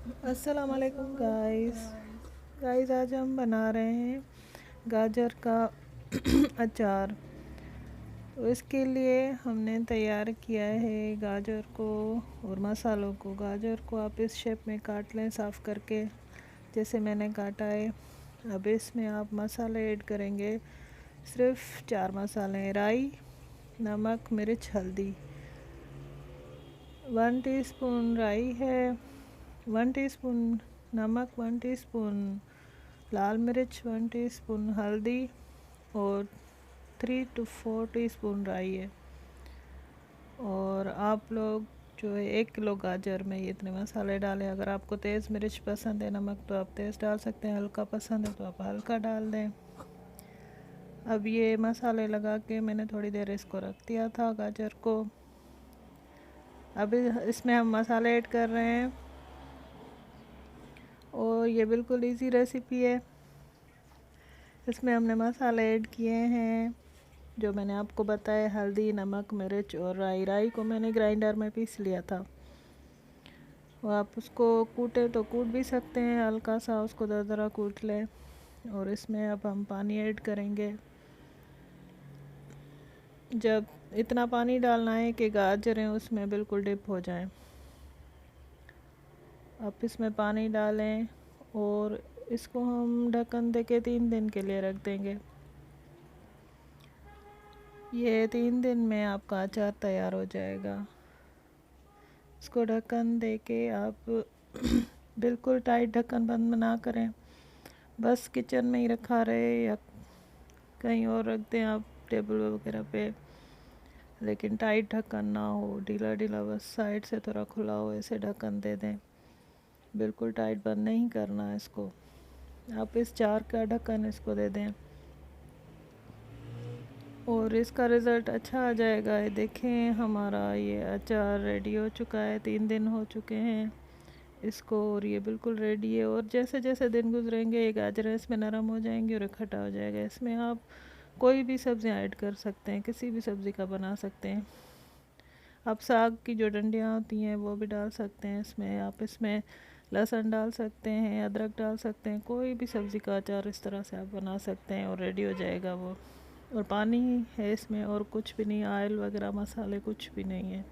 अस्सलाम वालेकुम गाइस आज हम बना रहे हैं गाजर का अचार। तो इसके लिए हमने तैयार किया है गाजर को और मसालों को। गाजर को आप इस शेप में काट लें साफ़ करके, जैसे मैंने काटा है। अब इसमें आप मसाले ऐड करेंगे, सिर्फ 4 मसाले: राई, नमक, मिर्च, हल्दी। 1 टीस्पून राई है, 1 टीस्पून नमक, 1 टीस्पून लाल मिर्च, 1 टीस्पून हल्दी और 3 to 4 टीस्पून राई है। और आप लोग जो है 1 किलो गाजर में ये इतने मसाले डालें। अगर आपको तेज़ मिर्च पसंद है, नमक, तो आप तेज़ डाल सकते हैं। हल्का पसंद है तो आप हल्का डाल दें। अब ये मसाले लगा के मैंने थोड़ी देर इसको रख दिया था गाजर को। अब इसमें हम मसाले ऐड कर रहे हैं और ये बिल्कुल इजी रेसिपी है। इसमें हमने मसाले ऐड किए हैं जो मैंने आपको बताया: हल्दी, नमक, मिर्च और राई को मैंने ग्राइंडर में पीस लिया था। और आप उसको कूटे तो कूट भी सकते हैं, हल्का सा उसको दरदरा कूट लें। और इसमें अब हम पानी ऐड करेंगे। जब इतना पानी डालना है कि गाजरें उसमें बिल्कुल डिप हो जाएं। आप इसमें पानी डालें और इसको हम ढक्कन दे के 3 दिन के लिए रख देंगे। ये 3 दिन में आपका अचार तैयार हो जाएगा। इसको ढक्कन दे के आप बिल्कुल टाइट ढक्कन बंद ना करें, बस किचन में ही रखा रहे या कहीं और रख दें आप टेबल वगैरह पे, लेकिन टाइट ढक्कन ना हो, ढीला ढीला बस साइड से थोड़ा खुला हो, ऐसे ढक्कन दे दें। बिल्कुल टाइट बंद नहीं करना है इसको। आप इस जार का ढक्कन इसको दे दें और इसका रिज़ल्ट अच्छा आ जाएगा। ये देखें, हमारा ये अचार रेडी हो चुका है। 3 दिन हो चुके हैं इसको और ये बिल्कुल रेडी है। और जैसे जैसे दिन गुजरेंगे ये गाजर इसमें नरम हो जाएंगी और इकट्ठा हो जाएगा। इसमें आप कोई भी सब्ज़ियाँ ऐड कर सकते हैं, किसी भी सब्ज़ी का बना सकते हैं। आप साग की जो डंडियाँ होती हैं वो भी डाल सकते हैं इसमें। आप इसमें लहसुन डाल सकते हैं, अदरक डाल सकते हैं। कोई भी सब्ज़ी का अचार इस तरह से आप बना सकते हैं और रेडी हो जाएगा वो। और पानी है इसमें और कुछ भी नहीं, ऑयल वगैरह मसाले कुछ भी नहीं है।